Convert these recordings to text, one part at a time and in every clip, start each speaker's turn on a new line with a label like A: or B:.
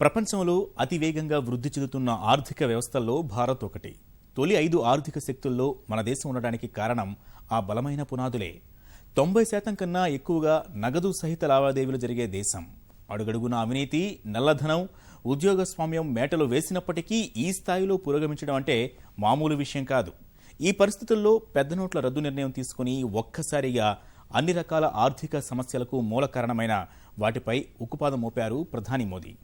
A: ప్రపంచంలో అతివేగంగా వృద్ధి చెందుతున్న ఆర్థిక వ్యవస్థల్లో భారత్ ఒకటి. తొలి 5 ఆర్థిక శక్తుల్లో మన దేశం ఉండడానికి కారణం ఆ బలమైన పునాదులే. 90% కన్నా ఎక్కువగా నగదు సహిత లావాదేవీలు జరిగే దేశం. అడుగడుగున అవినీతి, నల్లధనం, ఉద్యోగస్వామ్యం మేటలు వేసినప్పటికీ ఈ స్థాయిలో పురోగమించడం అంటే మామూలు విషయం కాదు. ఈ పరిస్థితుల్లో పెద్ద నోట్ల రద్దు నిర్ణయం తీసుకుని ఒక్కసారిగా అన్ని రకాల ఆర్థిక సమస్యలకు మూల కారణమైన వాటిపై ఉక్కుపాదం మోపారు ప్రధాని మోదీ.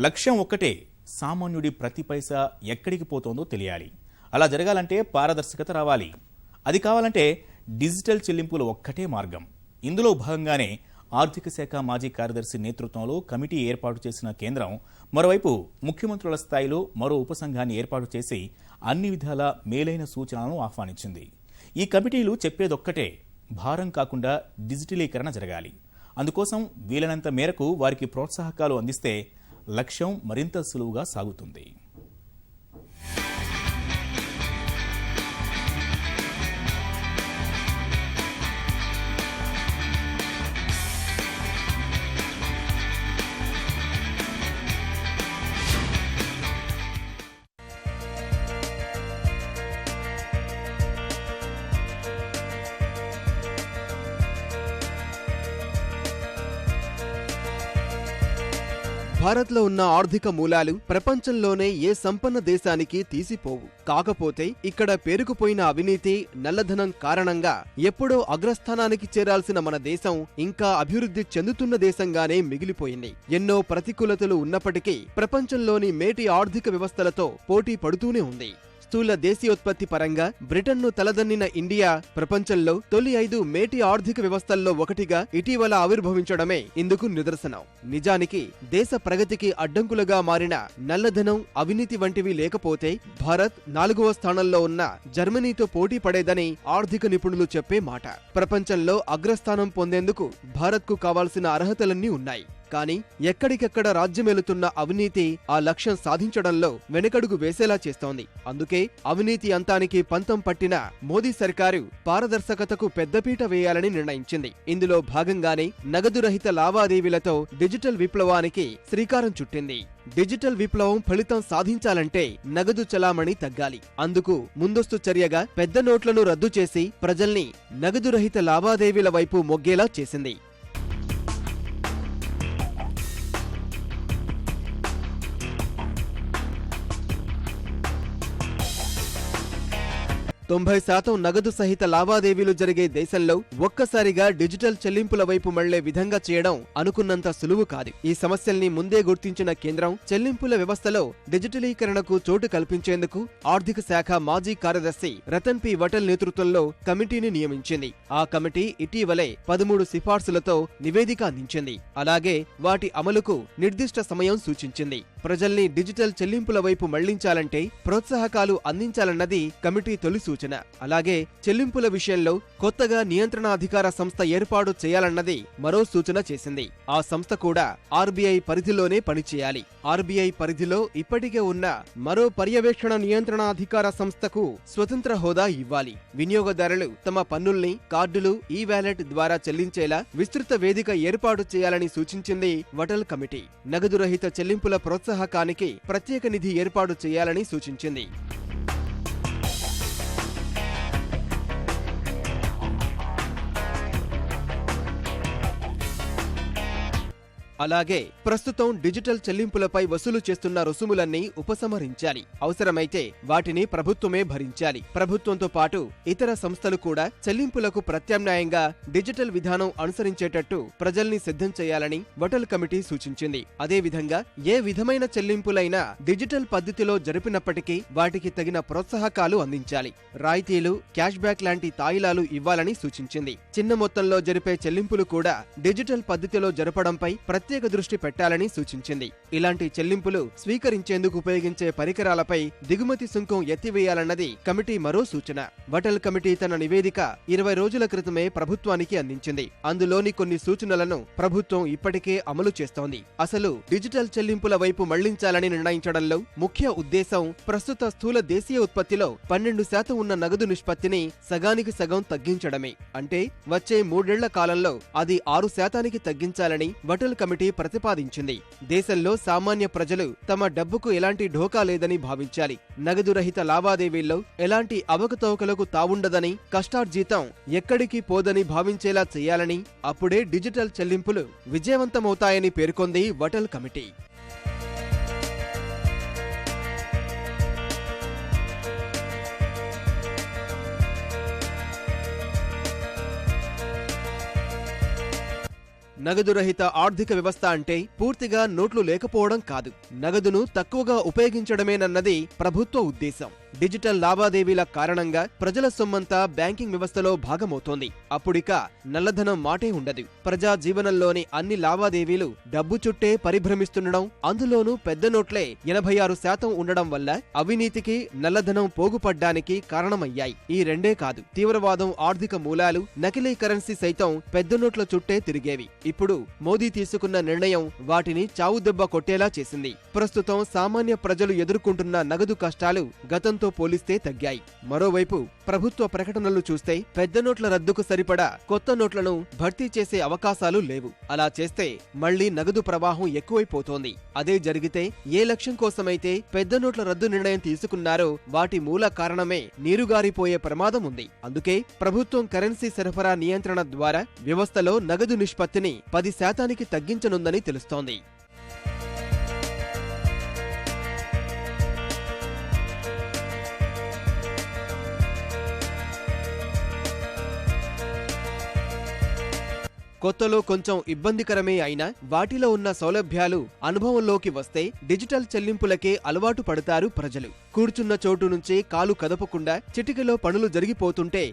A: లక్ష్యం ఒక్కటే, సామాన్యుడి ప్రతి పైసా ఎక్కడికి పోతోందో తెలియాలి. అలా జరగాలంటే పారదర్శకత రావాలి. అది కావాలంటే డిజిటల్ చెల్లింపులు ఒక్కటే మార్గం. ఇందులో భాగంగానే ఆర్థిక శాఖ మాజీ కార్యదర్శి నేతృత్వంలో కమిటీ ఏర్పాటు చేసిన కేంద్రం మరోవైపు ముఖ్యమంత్రుల స్థాయిలో మరో ఉపసంఘాన్ని ఏర్పాటు చేసి అన్ని విధాల మేలైన సూచనలను ఆహ్వానించింది. ఈ కమిటీలు చెప్పేదొక్కటే, భారం కాకుండా డిజిటలీకరణ జరగాలి. అందుకోసం వీలైనంత మేరకు వారికి ప్రోత్సాహకాలు అందిస్తే లక్ష్యం మరింత సులువుగా సాగుతుంది.
B: భారత్లో ఉన్న ఆర్థిక మూలాలు ప్రపంచంలోనే ఏ సంపన్న దేశానికి తీసిపోవు. కాకపోతే ఇక్కడ పేరుకుపోయిన అవినీతి, నల్లధనం కారణంగా ఎప్పుడో అగ్రస్థానానికి చేరాల్సిన మన దేశం ఇంకా అభివృద్ధి చెందుతున్న దేశంగానే మిగిలిపోయింది. ఎన్నో ప్రతికూలతలు ఉన్నప్పటికీ ప్రపంచంలోని మేటి ఆర్థిక వ్యవస్థలతో పోటీ పడుతూనే ఉంది. స్థూల దేశీయోత్పత్తి పరంగా బ్రిటన్ను తలదన్నిన ఇండియా ప్రపంచంలో తొలి 5 మేటి ఆర్థిక వ్యవస్థల్లో ఒకటిగా ఇటీవల ఆవిర్భవించడమే ఇందుకు నిదర్శనం. నిజానికి దేశ ప్రగతికి అడ్డంకులుగా మారిన నల్లధనం, అవినీతి వంటివి లేకపోతే భారత్ 4వ స్థానంలో ఉన్న జర్మనీతో పోటీ పడేదని ఆర్థిక నిపుణులు చెప్పే మాట. ప్రపంచంలో అగ్రస్థానం పొందేందుకు భారత్కు కావాల్సిన అర్హతలన్నీ ఉన్నాయి. కానీ ఎక్కడికెక్కడ రాజ్యమేలుతున్న అవినీతి ఆ లక్ష్యం సాధించడంలో వెనుకడుగు వేసేలా చేస్తోంది. అందుకే అవినీతి అంతానికి పంతం పట్టిన మోదీ సర్కారు పారదర్శకతకు పెద్దపీట వేయాలని నిర్ణయించింది. ఇందులో భాగంగానే నగదు రహిత లావాదేవీలతో డిజిటల్ విప్లవానికి శ్రీకారం చుట్టింది. డిజిటల్ విప్లవం ఫలితం సాధించాలంటే నగదు చలామణి తగ్గాలి. అందుకు ముందస్తు చర్యగా పెద్ద నోట్లను రద్దు చేసి ప్రజల్ని నగదు రహిత లావాదేవీల వైపు మొగ్గేలా చేసింది. 90% నగదు సహిత లావాదేవీలు జరిగే దేశంలో ఒక్కసారిగా డిజిటల్ చెల్లింపుల వైపు మళ్లే విధంగా చేయడం అనుకున్నంత సులువు కాదు. ఈ సమస్యల్ని ముందే గుర్తించిన కేంద్రం చెల్లింపుల వ్యవస్థలో డిజిటలీకరణకు చోటు కల్పించేందుకు ఆర్థిక శాఖ మాజీ కార్యదర్శి రతన్ పి వటల్ నేతృత్వంలో కమిటీని నియమించింది. ఆ కమిటీ ఇటీవలే 13 సిఫార్సులతో నివేదిక అందించింది. అలాగే వాటి అమలుకు నిర్దిష్ట సమయం సూచించింది. ప్రజల్ని డిజిటల్ చెల్లింపుల వైపు మళ్లించాలంటే ప్రోత్సాహకాలు అందించాలన్నది కమిటీ తొలి సూచన. అలాగే చెల్లింపుల విషయంలో కొత్తగా నియంత్రణాధికార సంస్థ ఏర్పాటు చేయాలన్నది మరో సూచన చేసింది. ఆ సంస్థ కూడా ఆర్బీఐ పరిధిలోనే పనిచేయాలి. ఆర్బీఐ పరిధిలో ఇప్పటికే ఉన్న మరో పర్యవేక్షణ నియంత్రణాధికార సంస్థకు స్వతంత్ర హోదా ఇవ్వాలి. వినియోగదారులు తమ పన్నుల్ని కార్డులు, ఈ వాలెట్ ద్వారా చెల్లించేలా విస్తృత వేదిక ఏర్పాటు చేయాలని సూచించింది వటల్ కమిటీ. నగదు రహిత చెల్లింపుల ప్రోత్సాహకానికి ప్రత్యేక నిధి ఏర్పాటు చేయాలని సూచించింది. అలాగే ప్రస్తుతం డిజిటల్ చెల్లింపులపై వసూలు చేస్తున్న రుసుములన్నీ ఉపసంహరించాలి. అవసరమైతే వాటిని ప్రభుత్వమే భరించాలి. ప్రభుత్వంతో పాటు ఇతర సంస్థలు కూడా చెల్లింపులకు ప్రత్యామ్నాయంగా డిజిటల్ విధానం అనుసరించేటట్టు ప్రజల్ని సిద్ధం చేయాలని వటల్ కమిటీ సూచించింది. అదేవిధంగా ఏ విధమైన చెల్లింపులైనా డిజిటల్ పద్ధతిలో జరిపినప్పటికీ వాటికి తగిన ప్రోత్సాహకాలు అందించాలి. రాయితీలు, క్యాష్ బ్యాక్ లాంటి తాయిలాలు ఇవ్వాలని సూచించింది. చిన్న మొత్తంలో జరిపే చెల్లింపులు కూడా డిజిటల్ పద్ధతిలో జరపడంపై ప్రత్యేక దృష్టి పెట్టాలని సూచించింది. ఇలాంటి చెల్లింపులు స్వీకరించేందుకు ఉపయోగించే పరికరాలపై దిగుమతి సుంకం ఎత్తివేయాలన్నది కమిటీ మరో సూచన. వటల్ కమిటీ తన నివేదిక 20 రోజుల క్రితమే ప్రభుత్వానికి అందించింది. అందులోని కొన్ని సూచనలను ప్రభుత్వం ఇప్పటికే అమలు చేస్తోంది. అసలు డిజిటల్ చెల్లింపుల వైపు మళ్లించాలని నిర్ణయించడంలో ముఖ్య ఉద్దేశం ప్రస్తుత స్థూల దేశీయ ఉత్పత్తిలో 12% ఉన్న నగదు నిష్పత్తిని సగానికి సగం తగ్గించడమే. అంటే వచ్చే 3 ఏళ్ల కాలంలో అది 6% తగ్గించాలని వటల్ కమిటీ కమిటీ ప్రతిపాదించింది. దేశంలో సామాన్య ప్రజలు తమ డబ్బుకు ఎలాంటి ఢోకా లేదని భావించాలి. నగదు రహిత లావాదేవీల్లో ఎలాంటి అవకతవకలకు తావుండదని, కష్టార్జితం ఎక్కడికి పోదని భావించేలా చేయాలని, అప్పుడే డిజిటల్ చెల్లింపులు విజయవంతమవుతాయని పేర్కొంది వటల్ కమిటీ. నగదు రహిత ఆర్థిక వ్యవస్థ అంటే పూర్తిగా నోట్లు లేకపోవడం కాదు, నగదును తక్కువగా ఉపయోగించడమేనన్నది ప్రభుత్వ ఉద్దేశం. డిజిటల్ లావాదేవీల కారణంగా ప్రజల సొమ్మంతా బ్యాంకింగ్ వ్యవస్థలో భాగమవుతోంది. అప్పుడిక నల్లధనం మాటే ఉండదు. ప్రజా జీవనంలోని అన్ని లావాదేవీలు డబ్బు చుట్టే పరిభ్రమిస్తుండడం, అందులోనూ పెద్ద నోట్లే 86% ఉండడం వల్ల అవినీతికి, నల్లధనం పోగుపడ్డానికి కారణమయ్యాయి. ఈ రెండే కాదు, తీవ్రవాదం, ఆర్థిక మూలాలు, నకిలీ కరెన్సీ సైతం పెద్ద నోట్ల చుట్టే తిరిగేవి. ఇప్పుడు మోదీ తీసుకున్న నిర్ణయం వాటిని చావుదెబ్బ కొట్టేలా చేసింది. ప్రస్తుతం సామాన్య ప్రజలు ఎదుర్కొంటున్న నగదు కష్టాలు గతంతో పోలిస్తే తగ్గాయి. మరోవైపు ప్రభుత్వ ప్రకటనలు చూస్తే పెద్ద నోట్ల రద్దుకు సరిపడా కొత్త నోట్లను భర్తీ చేసే అవకాశాలు లేవు. అలా చేస్తే మళ్లీ నగదు ప్రవాహం ఎక్కువైపోతోంది. అదే జరిగితే ఏ లక్ష్యం కోసమైతే పెద్ద నోట్ల రద్దు నిర్ణయం తీసుకున్నారో వాటి మూల కారణమే నీరుగారిపోయే ప్రమాదం ఉంది. అందుకే ప్రభుత్వం కరెన్సీ సరఫరా నియంత్రణ ద్వారా వ్యవస్థలో నగదు నిష్పత్తిని 10% తగ్గించనుందని తెలుస్తోంది. కొత్తలో కొంచెం ఇబ్బందికరమే అయినా వాటిలో ఉన్న సౌలభ్యాలు అనుభవంలోకి వస్తే డిజిటల్ చెల్లింపులకే అలవాటు పడతారు ప్రజలు. కూర్చున్న చోటు నుంచి కాలు కదపకుండా చిటికెలో పనులు జరిగిపోతుంటే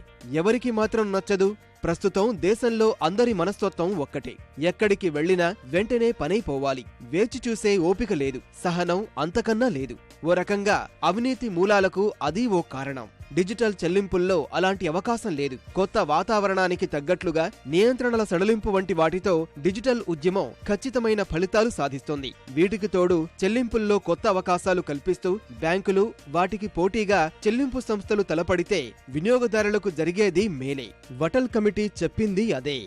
B: ఎవరికి మాత్రం నచ్చదు? ప్రస్తుతం దేశంలో అందరి మనస్తత్వం ఒక్కటే. ఎక్కడికి వెళ్లినా వెంటనే పనైపోవాలి. వేచి చూసే ఓపిక లేదు, సహనం అంతకన్నా లేదు. ఓ రకంగా అవినీతి మూలాలకు అది ఓ కారణం. డిజిటల్ చెల్లింపుల్లో అలాంటి అవకాశం లేదు. కొత్త వాతావరణానికి తగ్గట్లుగా నియంత్రణల సడలింపు వంటి వాటితో డిజిటల్ ఉద్యమం ఖచ్చితమైన ఫలితాలు సాధిస్తోంది. వీటికి తోడు చెల్లింపుల్లో కొత్త అవకాశాలు కల్పిస్తూ బ్యాంకులు, వాటికి పోటీగా చెల్లింపు సంస్థలు తలపడితే వినియోగదారులకు జరిగేది మేలే. వటల్ కమిటీ చెప్పింది అదే.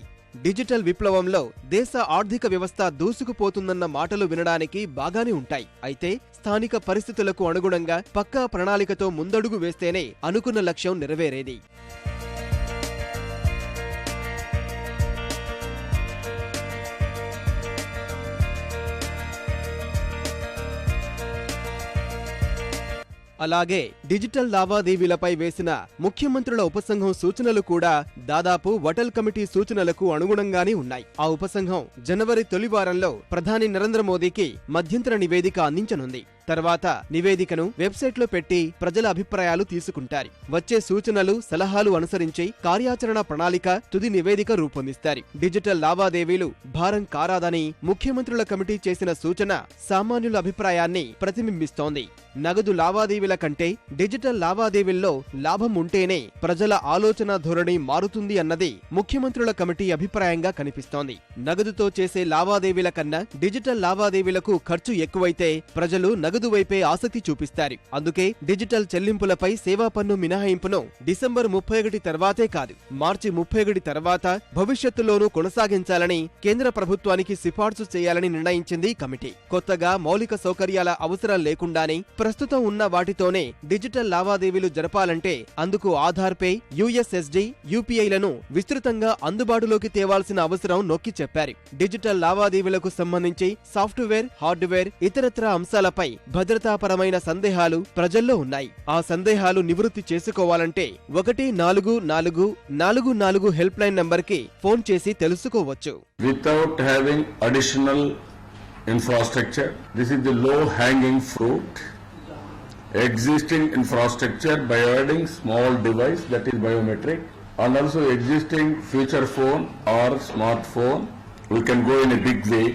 B: డిజిటల్ విప్లవంలో దేశ ఆర్థిక వ్యవస్థ దూసుకుపోతుందన్న మాటలు వినడానికి బాగానే ఉంటాయి. అయితే స్థానిక పరిస్థితులకు అనుగుణంగా పక్కా ప్రణాళికతో ముందడుగు వేస్తేనే అనుకున్న లక్ష్యం నెరవేరేది. అలాగే డిజిటల్ లావాదేవీలపై వేసిన ముఖ్యమంత్రుల ఉపసంఘం సూచనలు కూడా దాదాపు వటల్ కమిటీ సూచనలకు అనుగుణంగానే ఉన్నాయి. ఆ ఉపసంఘం జనవరి తొలి వారంలో ప్రధాని నరేంద్ర మోదీకి మధ్యంతర నివేదిక అందించనుంది. తర్వాత నివేదికను వెబ్సైట్లో పెట్టి ప్రజల అభిప్రాయాలు తీసుకుంటారు. వచ్చే సూచనలు, సలహాలు అనుసరించి కార్యాచరణ ప్రణాళిక, తుది నివేదిక రూపొందిస్తారు. డిజిటల్ లావాదేవీలు భారం కారాదని ముఖ్యమంత్రుల కమిటీ చేసిన సూచన సామాన్యుల అభిప్రాయాన్ని ప్రతిబింబిస్తోంది. నగదు లావాదేవీల కంటే డిజిటల్ లావాదేవీల్లో లాభం ఉంటేనే ప్రజల ఆలోచన ధోరణి మారుతుంది అన్నది ముఖ్యమంత్రుల కమిటీ అభిప్రాయంగా కనిపిస్తోంది. నగదుతో చేసే లావాదేవీల కన్నా డిజిటల్ లావాదేవీలకు ఖర్చు ఎక్కువైతే ప్రజలు నగదు వైపే ఆసక్తి చూపిస్తారు. అందుకే డిజిటల్ చెల్లింపులపై సేవా పన్ను మినహాయింపును డిసెంబర్ 31 తర్వాతే కాదు, మార్చి 31 తర్వాత భవిష్యత్తులోనూ కొనసాగించాలని కేంద్ర ప్రభుత్వానికి సిఫార్సు చేయాలని నిర్ణయించింది కమిటీ. కొత్తగా మౌలిక సౌకర్యాల అవసరం లేకుండానే ప్రస్తుతం ఉన్న వాటితోనే డిజిటల్ లావాదేవీలు జరపాలంటే అందుకు ఆధార్ పే, యుఎస్ఎస్డి, యూపీఐలను విస్తృతంగా అందుబాటులోకి తేవాల్సిన అవసరం నొక్కి చెప్పారు. డిజిటల్ లావాదేవీలకు సంబంధించి సాఫ్ట్వేర్, హార్డ్వేర్, ఇతరత్రా అంశాలపై భద్రతాపరమైన సందేహాలు ప్రజల్లో ఉన్నాయి. ఆ సందేహాలు నివృత్తి చేసుకోవాలంటే 14444 హెల్ప్ లైన్ నంబర్ కి ఫోన్ చేసి తెలుసుకోవచ్చు.
C: Without having additional infrastructure, this is the low hanging fruit. Existing infrastructure by adding small device that is biometric, and also existing feature phone or smartphone, we can go in a big way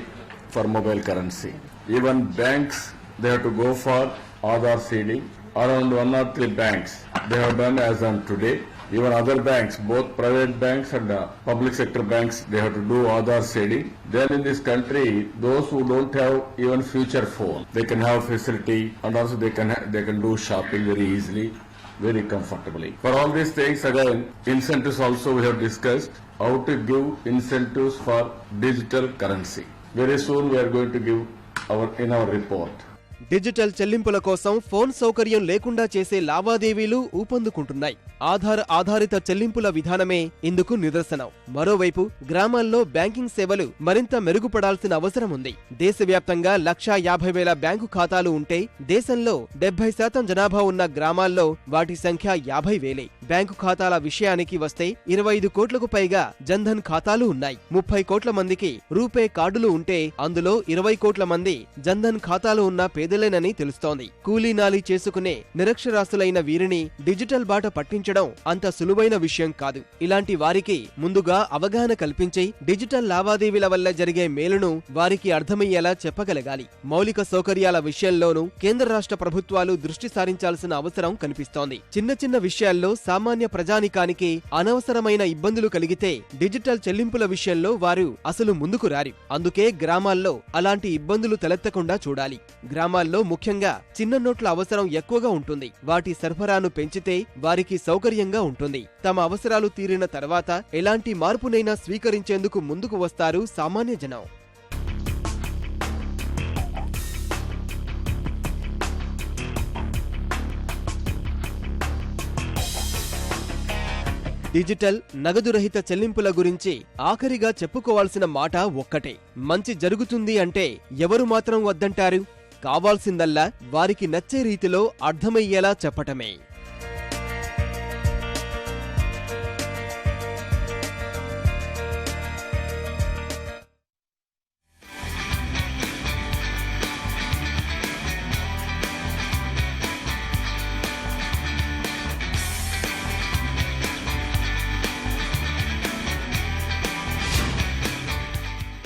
C: for mobile currency. Even banks, they have to go for Aadhaar seeding. Around 1 or 3 banks they have done as on today. Even other banks, both private banks and public sector banks, they have to do Aadhaar seeding. Then in this country, those who don't have even feature phone, they can have facility, and also they can do shopping very easily, very comfortably. For all these things, again, incentives also we have discussed how to give incentives for digital currency. Very soon we are going to give in our report.
B: Digital చెల్లింపుల కోసం phone సౌకర్యం లేకుండా చేసే లావాదేవీలు ఊపందుకుంటున్నాయి. ఆధారిత చెల్లింపుల విధానమే ఇందుకు నిదర్శనం. మరోవైపు గ్రామాల్లో బ్యాంకింగ్ సేవలు మరింత మెరుగుపడాల్సిన అవసరం ఉంది. దేశవ్యాప్తంగా 1,50,000 బ్యాంకు ఖాతాలు ఉంటే దేశంలో 70% జనాభా ఉన్న గ్రామాల్లో వాటి సంఖ్య 50,000. బ్యాంకు ఖాతాల విషయానికి వస్తే 25 కోట్లకు పైగా జన్ధన్ ఖాతాలు ఉన్నాయి. 30 కోట్ల మందికి రూపే కార్డులు ఉంటే అందులో 20 కోట్ల మంది జన్ధన్ ఖాతాలు ఉన్న పేదలేనని తెలుస్తోంది. కూలీనాలి చేసుకునే నిరక్షరాస్యులైన వీరిని డిజిటల్ బాట పట్టించడం అంత సులువైన విషయం కాదు. ఇలాంటి వారికి ముందుగా అవగాహన కల్పించి డిజిటల్ లావాదేవీల వల్ల జరిగే మేలును వారికి అర్థమయ్యేలా చెప్పగలగాలి. మౌలిక సౌకర్యాల విషయంలోనూ కేంద్ర రాష్ట్ర ప్రభుత్వాలు దృష్టి సారించాల్సిన అవసరం కనిపిస్తోంది. చిన్న చిన్న విషయాల్లో సామాన్య ప్రజానికానికి అనవసరమైన ఇబ్బందులు కలిగితే డిజిటల్ చెల్లింపుల విషయంలో వారు అసలు ముందుకు రారు. అందుకే గ్రామాల్లో అలాంటి ఇబ్బందులు తలెత్తకుండా చూడాలి. గ్రామాల్లో ముఖ్యంగా చిన్న నోట్ల అవసరం ఎక్కువగా ఉంటుంది. వాటి సరఫరాను పెంచితే వారికి సౌకర్యంగా ఉంటుంది. తమ అవసరాలు తీరిన తర్వాత ఎలాంటి మార్పునైనా స్వీకరించేందుకు ముందుకు వస్తారు సామాన్య జనం. డిజిటల్ నగదురహిత చెల్లింపుల గురించి ఆఖరిగా చెప్పుకోవాల్సిన మాట ఒక్కటే. మంచి జరుగుతుంది అంటే ఎవరు మాత్రం వద్దంటారు? కావాల్సిందల్లా వారికి నచ్చే రీతిలో అర్థమయ్యేలా చెప్పటమే.